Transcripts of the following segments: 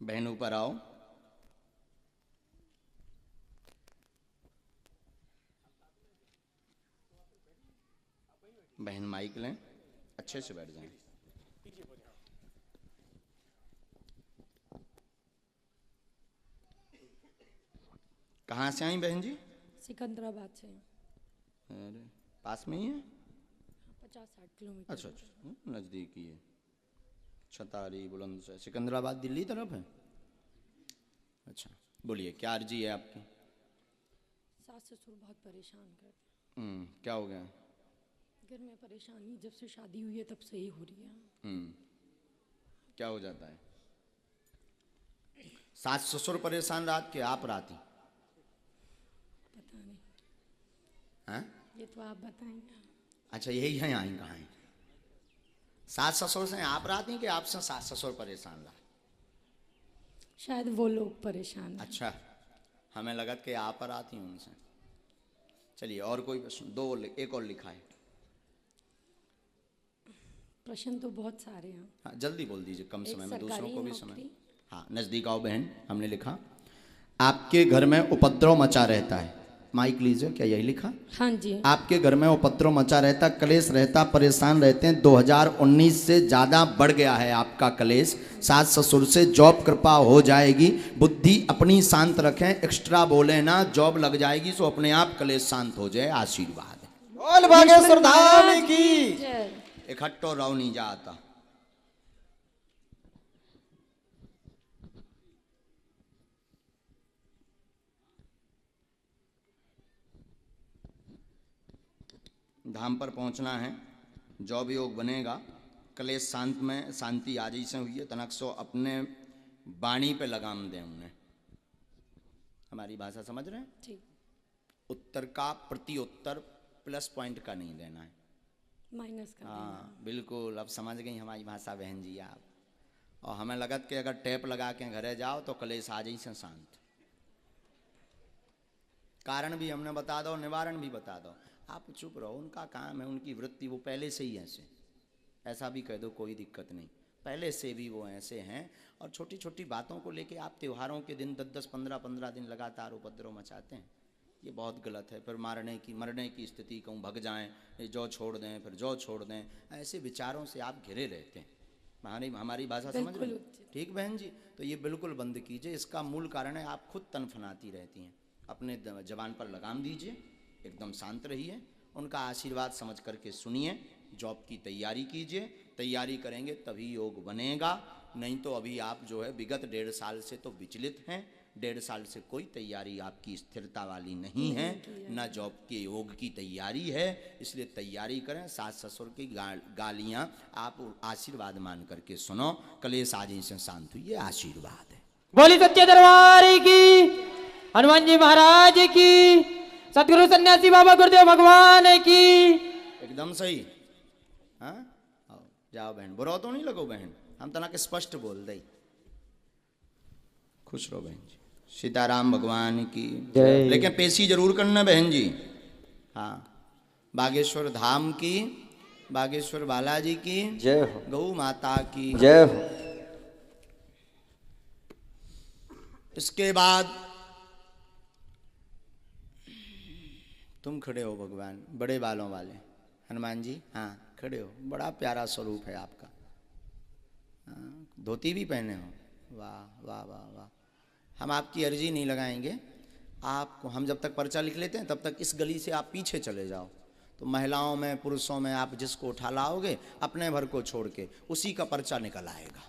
बहन ऊपर आओ। बहन माइक लें, अच्छे से बैठ जाएं। कहाँ से आई बहन जी? सिकंदराबाद से। अरे पास में ही है? 50-60 किलोमीटर। अच्छा अच्छा, नज़दीक ही है। छतारी बुलंदशहर सिकंदराबाद दिल्ली तरफ है। अच्छा, बोलिए क्या अर्जी है आपकी? सास ससुर बहुत परेशान करते हैं। क्या हो गया? घर में परेशानी जब से शादी हुई है तब से ही हो रही है। क्या हो जाता है? सास ससुर परेशान रात के, आप राती? पता नहीं। हैं? ये तो आप बताएंगे। अच्छा, यही है यहाँ कहाँ है? सास ससुर से आप राती कि आपसे सास ससुर परेशान रहा? शायद वो लोग परेशान हैं। अच्छा, हमें लगा कि आप पर आती हूँ उनसे। चलिए, और कोई प्रश्न? दो, एक और लिखा है। प्रश्न तो बहुत सारे हैं। हाँ, जल्दी बोल दीजिए, कम समय में दूसरों को भी समय। नौकरी। हाँ, नज़दीक आओ बहन। हमने लिखा आपके घर में उपद्रव मचा रहता है। माइक लीजिए। क्या यही लिखा? हाँ जी। आपके घर में उपद्रव मचा रहता, कलेश रहता, परेशान रहते हैं। 2019 से ज़्यादा बढ़ गया है आपका कलेश। सास ससुर से जॉब कृपा हो जाएगी। बुद्धि अपनी शांत रखें, एक्स्ट्रा बोले ना, जॉब लग जाएगी सो अपने आप कलेश शांत हो जाए। आशीर्वाद है। बोल बागेश्वर धाम की। इकट्ठो रहो नहीं जाता। धाम पर पहुंचना है, जॉब योग बनेगा, कलेश शांत में शांति आजी से हुई है। तनक सो अपने वाणी पे लगाम दें उन्हें। हमारी भाषा समझ रहे हैं? ठीक। उत्तर का प्रति उत्तर प्लस पॉइंट का नहीं देना है, माइनस का। हाँ बिल्कुल। अब समझ गई हमारी भाषा बहन जी आप। और हमें लगत कि अगर टेप लगा के घरे जाओ तो कलेश आ जाई से शांत। कारण भी हमने बता दो, निवारण भी बता दो। आप चुप रहो, उनका काम है, उनकी वृत्ति, वो पहले से ही ऐसे। ऐसा भी कह दो, कोई दिक्कत नहीं, पहले से भी वो ऐसे हैं। और छोटी छोटी बातों को लेके आप त्योहारों के दिन 10-10, 15-15 दिन लगातार उपद्रव मचाते हैं। ये बहुत गलत है। फिर मरने की स्थिति, कहूँ भग जाएं, जो छोड़ दें, फिर जो छोड़ दें, ऐसे विचारों से आप घिरे रहते हैं। हमारी भाषा समझ रहे हैं? ठीक बहन जी, तो ये बिल्कुल बंद कीजिए। इसका मूल कारण है आप खुद तनफनाती रहती हैं। अपने जबान पर लगाम दीजिए, एकदम शांत रहिए, उनका आशीर्वाद समझ करके सुनिए। जॉब की तैयारी कीजिए, तैयारी करेंगे तभी योग बनेगा। नहीं तो अभी आप जो है विगत 1.5 साल से तो विचलित हैं। 1.5 साल से कोई तैयारी आपकी स्थिरता वाली नहीं है, ना जॉब के योग की तैयारी है। इसलिए तैयारी करें। सास ससुर की गालियाँ आप आशीर्वाद मान करके सुनो। कलेश आज से शांत हुई, ये आशीर्वाद है। बोली सच्चे दरबार की, हनुमान जी महाराज की, सतगुरु सन्यासी बाबा गुरुदेव भगवान की। एकदम सही। हाँ, जाओ बहन, बुरा तो नहीं लगो बहन, हम तना के स्पष्ट बोल दे। खुश रहो बहन जी। सीताराम भगवान की जय। लेकिन पेशी जरूर करना बहन जी। हाँ, बागेश्वर धाम की, बागेश्वर बालाजी की जय हो, गौ माता की जय हो। इसके बाद तुम खड़े हो भगवान, बड़े बालों वाले हनुमान जी। हाँ खड़े हो, बड़ा प्यारा स्वरूप है आपका। हाँ, धोती भी पहने हो, वाह वाह वाह वाह। हम आपकी अर्जी नहीं लगाएंगे आपको। हम जब तक पर्चा लिख लेते हैं तब तक इस गली से आप पीछे चले जाओ, तो महिलाओं में पुरुषों में आप जिसको उठा लाओगे अपने भर को छोड़ के, उसी का पर्चा निकल आएगा।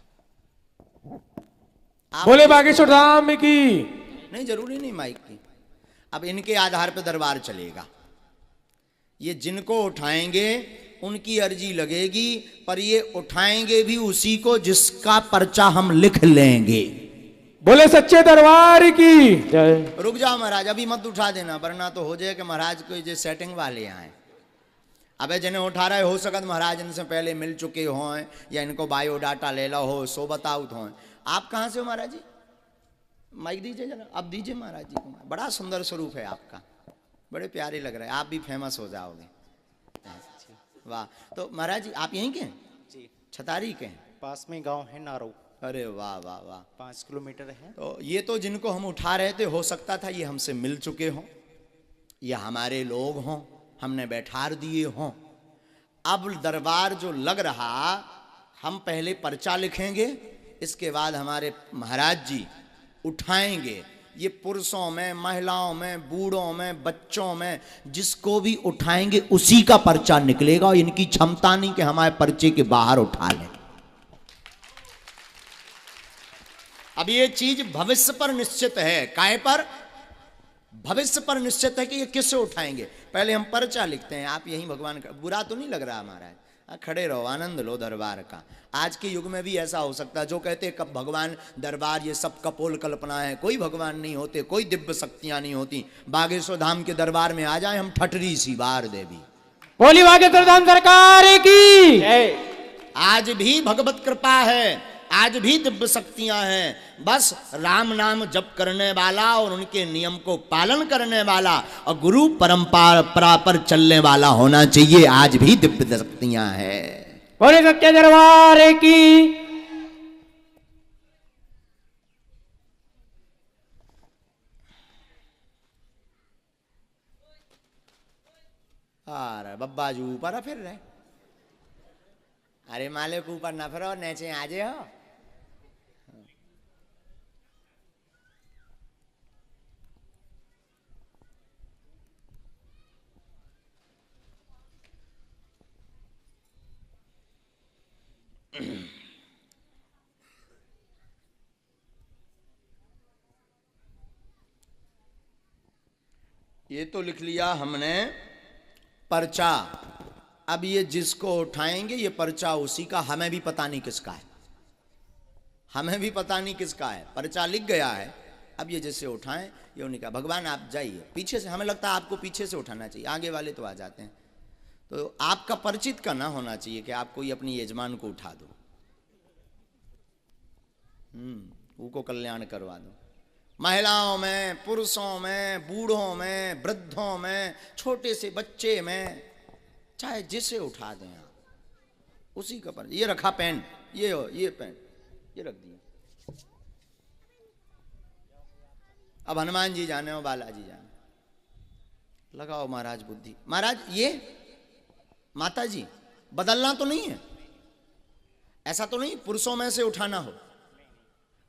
बोले बागेश्वर धाम की। नहीं, जरूरी नहीं माइक की। अब इनके आधार पर दरबार चलेगा। ये जिनको उठाएंगे उनकी अर्जी लगेगी, पर ये उठाएंगे भी उसी को जिसका पर्चा हम लिख लेंगे। बोले सच्चे दरबार की जय। रुक जाओ महाराज, अभी मत उठा देना, वरना तो हो जाए कि महाराज कोई जो सेटिंग वाले आए। अबे जिन्हें उठा रहे हो सकत महाराज इनसे पहले मिल चुके हों, या इनको बायोडाटा ले लो हो, सो बताओ हो। आप कहाँ से हो महाराज जी? माइक दीजिए जरा, अब दीजिए महाराज जी को। बड़ा सुंदर स्वरूप है आपका, बड़े प्यारे लग रहे हैं। आप भी फेमस हो जाओगे। वाह। तो महाराज जी आप यहीं के हैं? जी, छतारी के हैं? पास में गांव है नारो। अरे वाह वाह वाह। 5 किलोमीटर है। तो ये तो जिनको हम उठा रहे थे, हो सकता था ये हमसे मिल चुके हों, ये हमारे लोग हों, हमने बैठार दिए हों। अब दरबार जो लग रहा, हम पहले पर्चा लिखेंगे, इसके बाद हमारे महाराज जी उठाएंगे। ये पुरुषों में, महिलाओं में, बूढ़ों में, बच्चों में, जिसको भी उठाएंगे उसी का पर्चा निकलेगा। और इनकी क्षमता नहीं कि हमारे पर्चे के बाहर उठा लें। अब ये चीज भविष्य पर निश्चित है। काय पर? भविष्य पर निश्चित है कि ये किससे उठाएंगे। पहले हम पर्चा लिखते हैं। आप यही भगवान का, बुरा तो नहीं लग रहा हमारा? खड़े रहो, आनंद लो दरबार का। आज के युग में भी ऐसा हो सकता है, जो कहते हैं कब भगवान दरबार, ये सब कपोल कल्पना है, कोई भगवान नहीं होते, कोई दिव्य शक्तियां नहीं होती। बागेश्वर धाम के दरबार में आ जाए हम, ठटरी सी बार देवी। बोली बागेश्वर धाम सरकार की। आज भी भगवत कृपा है, आज भी दिव्य शक्तियां हैं। बस राम नाम जप करने वाला और उनके नियम को पालन करने वाला और गुरु परंपरा पर चलने वाला होना चाहिए। आज भी दिव्य शक्तियां हैं। बोले सत्य दरबार की। अरे बब्बा जी ऊपर फिर रहे। अरे मालिक ऊपर ना फिरो, नीचे आ जाओ। ये तो लिख लिया हमने पर्चा। अब ये जिसको उठाएंगे ये पर्चा उसी का, हमें भी पता नहीं किसका है, हमें भी पता नहीं किसका है। पर्चा लिख गया है। अब ये जिससे उठाएं, ये उन्हीं का। भगवान आप जाइए पीछे से, हमें लगता है आपको पीछे से उठाना चाहिए, आगे वाले तो आ जाते हैं। तो आपका परिचित का ना होना चाहिए कि आप कोई अपनी यजमान को उठा दो, उनको कल्याण करवा दो। महिलाओं में, पुरुषों में, बूढ़ों में, वृद्धों में, छोटे से बच्चे में, चाहे जिसे उठा दें आप, उसी का पर। ये रखा पेन, ये पेन ये रख दिया। अब हनुमान जी जाने और बालाजी जाने। लगाओ महाराज बुद्धि। महाराज ये माता जी बदलना तो नहीं है, ऐसा तो नहीं पुरुषों में से उठाना हो।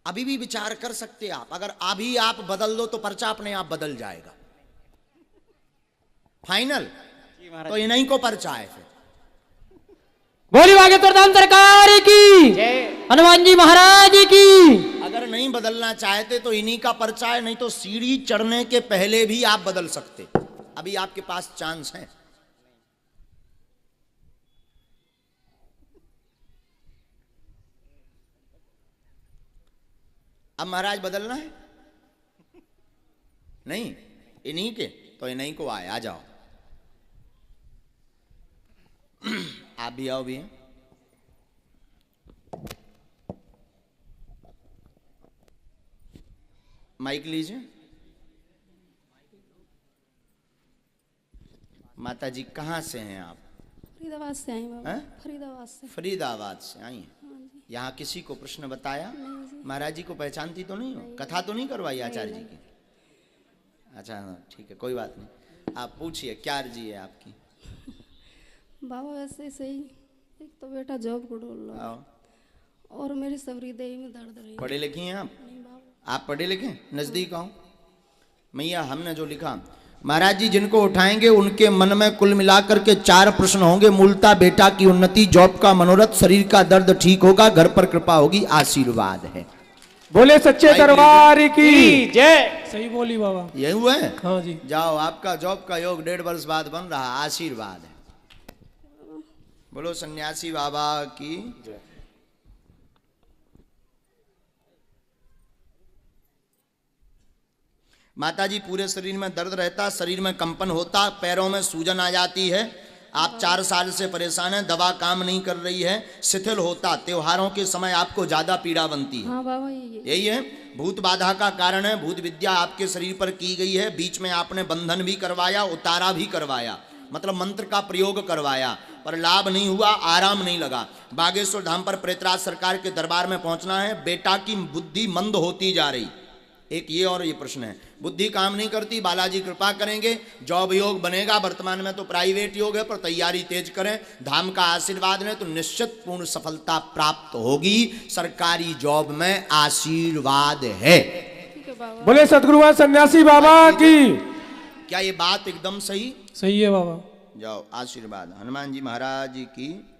अभी भी विचार कर सकते आप, अगर अभी आप बदल दो तो पर्चा अपने आप बदल जाएगा। फाइनल तो इन्हीं को पर्चा है फिर। बोली बागेश्वर धाम सरकार की। हनुमान जी महाराज की। अगर नहीं बदलना चाहते तो इन्हीं का पर्चा है, नहीं तो सीढ़ी चढ़ने के पहले भी आप बदल सकते। अभी आपके पास चांस है। अब महाराज बदलना है नहीं, इन्हीं के तो इन्हीं को आए। आ जाओ, आप भी आओ भी। माइक लीजिए। माता जी कहाँ से हैं आप? फरीदाबाद से आई बाबा। हैं? फरीदाबाद से। फरीदाबाद से आई हैं। यहाँ किसी को प्रश्न बताया? महाराज जी को पहचानती तो नहीं हो? कथा तो नहीं करवाई आचार्य जी की? अच्छा हाँ ठीक है, कोई बात नहीं। आप पूछिए, क्या अर्जी है आपकी? बाबा वैसे सही, एक तो बेटा जॉब को ढूंढ रहा है और मेरी सबरी देही में दर्द रही। पढ़े लिखे हैं आप? नहीं बाबा। आप पढ़े लिखे? नजदीक आओ। मैया हमने जो लिखा, महाराज जी जिनको उठाएंगे उनके मन में कुल मिलाकर के 4 प्रश्न होंगे। मूलता बेटा की उन्नति, जॉब का मनोरथ, शरीर का दर्द ठीक होगा, घर पर कृपा होगी, आशीर्वाद है। बोले सच्चे दरबार की जय। सही बोली बाबा। यही हुआ है? हाँ जी। जाओ, आपका जॉब का योग 1.5 वर्ष बाद बन रहा, आशीर्वाद है। बोलो सन्यासी बाबा की। माता जी पूरे शरीर में दर्द रहता, शरीर में कंपन होता, पैरों में सूजन आ जाती है। आप 4 साल से परेशान हैं, दवा काम नहीं कर रही है, शिथिल होता, त्योहारों के समय आपको ज्यादा पीड़ा बनती है। हाँ बाबा यही है, भूत बाधा का कारण है। भूत विद्या आपके शरीर पर की गई है। बीच में आपने बंधन भी करवाया, उतारा भी करवाया, मतलब मंत्र का प्रयोग करवाया। पर लाभ नहीं हुआ, आराम नहीं लगा। बागेश्वर धाम पर प्रेतराज सरकार के दरबार में पहुंचना है। बेटा की बुद्धि मंद होती जा रही, एक ये और ये प्रश्न है, बुद्धि काम नहीं करती, बालाजी कृपा करेंगे, जॉब योग बनेगा। वर्तमान में तो प्राइवेट योग है, पर तैयारी तेज करें, धाम का आशीर्वाद लें तो निश्चित पूर्ण सफलता प्राप्त होगी। सरकारी जॉब में आशीर्वाद है। ठीक है बाबा। बोले सतगुरुवान सन्यासी बाबा की। क्या ये बात एकदम सही? सही है बाबा। जाओ, आशीर्वाद हनुमान जी महाराज जी की।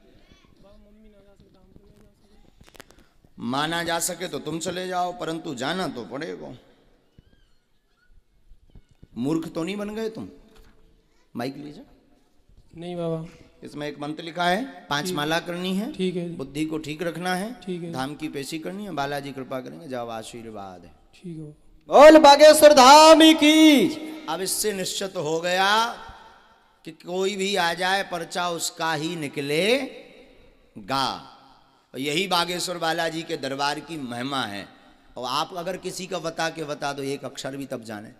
माना जा सके तो तुम चले जाओ, परंतु जाना तो पड़ेगा। मूर्ख तो नहीं बन गए तुम? माइक लीजिए। नहीं बाबा। इसमें एक मंत्र लिखा है, 5 माला करनी है, ठीक है। बुद्धि को ठीक रखना है, ठीक है। धाम की पेशी करनी है, बालाजी कृपा करेंगे। जाओ, आशीर्वाद है। ठीक है। बोल बागेश्वर धाम की। अब इससे निश्चित हो गया कि कोई भी आ जाए पर्चा उसका ही निकलेगा। यही बागेश्वर बालाजी के दरबार की महिमा है। और आप अगर किसी का बता दो एक अक्षर भी, तब जाने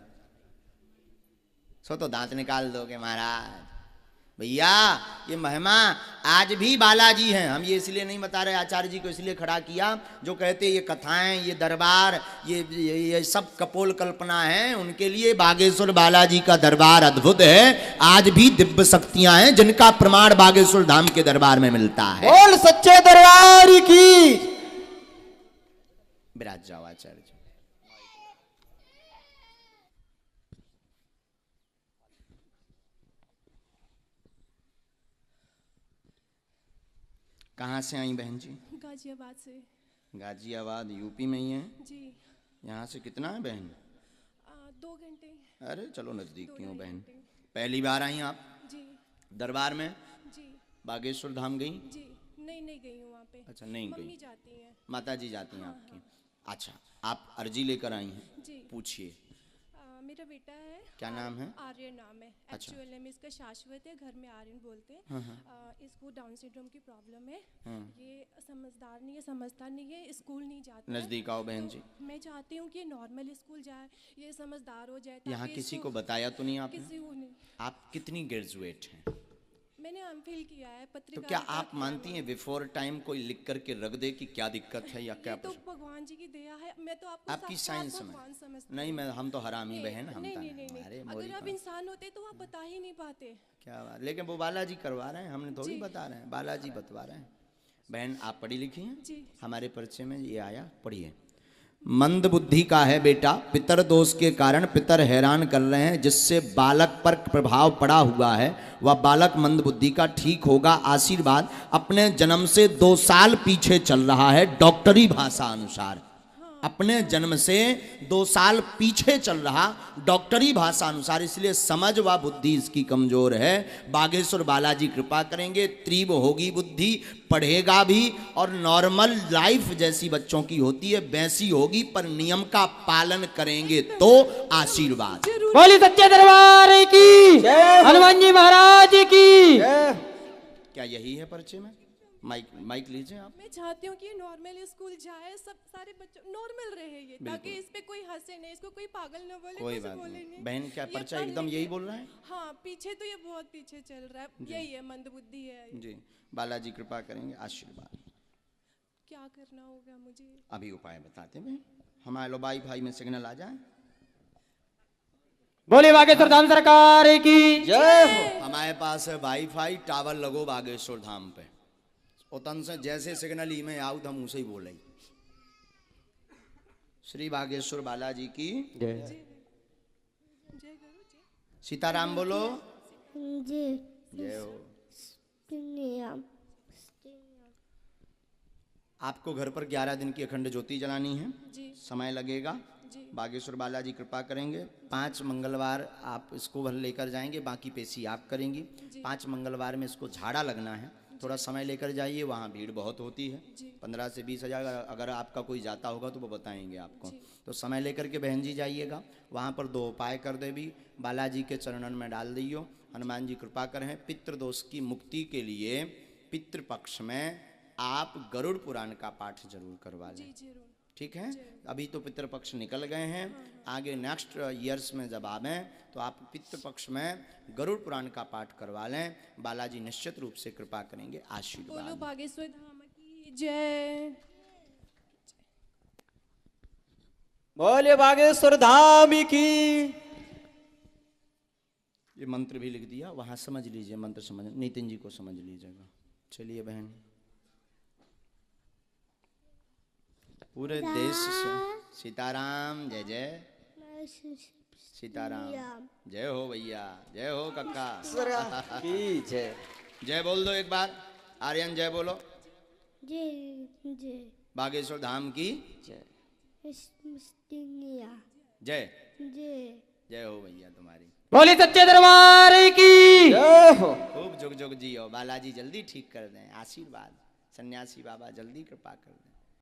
सो तो दांत निकाल दोगे महाराज। भैया ये महिमा आज भी बालाजी हैं। हम ये इसलिए नहीं बता रहे, आचार्य जी को इसलिए खड़ा किया, जो कहते ये कथाएं, ये दरबार, ये सब कपोल कल्पना है, उनके लिए बागेश्वर बालाजी का दरबार अद्भुत है। आज भी दिव्य शक्तियां हैं जिनका प्रमाण बागेश्वर धाम के दरबार में मिलता है। बोल सच्चे दरबार की। विराज जाओ आचार्य जी। कहाँ से आई बहन जी? गाजियाबाद से। गाजियाबाद यूपी में ही है? जी। यहाँ से कितना है बहन? 2 घंटे। अरे चलो नजदीक क्यों बहन। पहली बार आई आप जी। दरबार में? जी। बागेश्वर धाम गई? जी नहीं गई हूँ वहाँ पे। अच्छा नहीं मम्मी गई, जाती हैं। माता जी जाती हैं आपकी। अच्छा, आप अर्जी लेकर आई हैं? जी। पूछिए। मेरा बेटा है। क्या नाम है? आर्यन नाम है। अच्छा। एक्चुअल नेम इसका शाश्वत है, घर में आर्यन बोलते हैं। इसको डाउन सिंड्रोम की प्रॉब्लम है। ये समझदार नहीं है, समझता नहीं है, स्कूल नहीं जाता है। नजदीक आओ बहन जी। मैं चाहती हूँ कि नॉर्मल स्कूल जाए, ये समझदार हो जाए। यहाँ ताकि किसी इसको- को बताया तो नहीं आपने? किसी को नहीं। आप कितनी ग्रेजुएट हैं? मैंने एमफिल किया है तो पत्रिका। क्या आप मानती हैं बिफोर टाइम कोई लिख करके रख दे कि क्या दिक्कत है या क्या तो प्रश्न? भगवान जी की दया है। मैं तो आपको आपकी साक्षात साइंस में भगवान समझती नहीं, मैं हम तो हरामी हूँ। बहन, हम नहीं, तो नहीं, नहीं, नहीं। अरे अगर मोरी आप का- इंसान होते तो आप बता ही नहीं पाते। क्या बात, लेकिन वो बालाजी करवा रहे हैं, हमने थोड़ी जी। बता रहे हैं, बालाजी बतवा रहे हैं। बहन आप पढ़ी लिखी हैं? जी। हमारे परिचय में ये आया, पढ़िए। मंद बुद्धि का है बेटा, पितर दोष के कारण पितर हैरान कर रहे हैं, जिससे बालक पर प्रभाव पड़ा हुआ है। वह बालक मंद बुद्धि का ठीक होगा, आशीर्वाद। अपने जन्म से 2 साल पीछे चल रहा है डॉक्टरी भाषा अनुसार। अपने जन्म से 2 साल पीछे चल रहा डॉक्टरी भाषा अनुसार, इसलिए समझ व बुद्धि इसकी कमजोर है। बागेश्वर बालाजी कृपा करेंगे, तीव्र होगी बुद्धि, पढ़ेगा भी और नॉर्मल लाइफ जैसी बच्चों की होती है वैसी होगी, पर नियम का पालन करेंगे तो आशीर्वाद। बोली सच्चे दरबार की। हनुमान जी महाराज की। क्या यही है परिचय में? माइक लीजिए आप। मैं चाहती हूँ कि नॉर्मल स्कूल जाए, सब सारे बच्चे नॉर्मल रहे ये, ताकि इस पे कोई हंसे नहीं, इसको कोई पागल न बोले, कोई कुछ बात बोले नहीं नहीं। बहन, क्या ये पर्चा पढ़ एकदम लिख यही के- बोल रहा है? हाँ, पीछे तो ये बहुत पीछे चल रहा है, यही है मंदबुद्धि है। जी, बालाजी कृपा करेंगे, आशीर्वाद। क्या करना होगा मुझे? अभी उपाय बताते हैं। हमारे लो वाईफाई में सिग्नल आ जाए। बोले बागेश्वर धाम सरकार की जय हो। हमारे पास है वाईफाई टावर लगो बागेश्वर धाम पे, उतन से जैसे सिग्नल ई में आउट हम उसे ही बोले। श्री बागेश्वर बालाजी की जय। जय गुरु जय। सीताराम बोलो। जी जय हो। नियम आपको घर पर 11 दिन की अखंड ज्योति जलानी है। जी। समय लगेगा। जी। बागेश्वर बालाजी कृपा करेंगे। 5 मंगलवार आप इसको भर लेकर जाएंगे, बाकी पेशी आप करेंगी। 5 मंगलवार में इसको झाड़ा लगना है, थोड़ा समय लेकर जाइए, वहाँ भीड़ बहुत होती है। 15 से 20 हज़ार, अगर आपका कोई जाता होगा तो वो बताएंगे आपको। तो समय लेकर के बहन जी जाइएगा। वहाँ पर 2 उपाय कर दे भी, बालाजी के चरणन में डाल दियो, हनुमान जी कृपा करें। पितृदोष की मुक्ति के लिए पितृपक्ष में आप गरुड़ पुराण का पाठ जरूर करवा लें। जी जरूर। ठीक है। अभी तो पितृपक्ष निकल गए हैं, आगे नेक्स्ट ईयर्स में जब आवें तो आप पितृपक्ष में गरुड़ पुराण का पाठ करवा लें, बालाजी निश्चित रूप से कृपा करेंगे। बोलो आशीर्वाद। बागेश्वर धाम की जय। बोले बागेश्वर धाम की। ये मंत्र भी लिख दिया, वहां समझ लीजिए, मंत्र समझ, नितिन जी को समझ लीजिएगा। चलिए बहन, पूरे देश से सीताराम, जय जय सीताराम, जय हो भैया, जय हो कक्का की जय। जय बोल दो एक बार, आर्यन जय बोलो। जय जय बागेश्वर धाम की जय। जय। जय जय हो भैया तुम्हारी। बोले सच्चे दरबार की। जय हो। खूब जुग जुग जियो, बालाजी जल्दी ठीक कर दें। आशीर्वाद, सन्यासी बाबा जल्दी कृपा कर दें।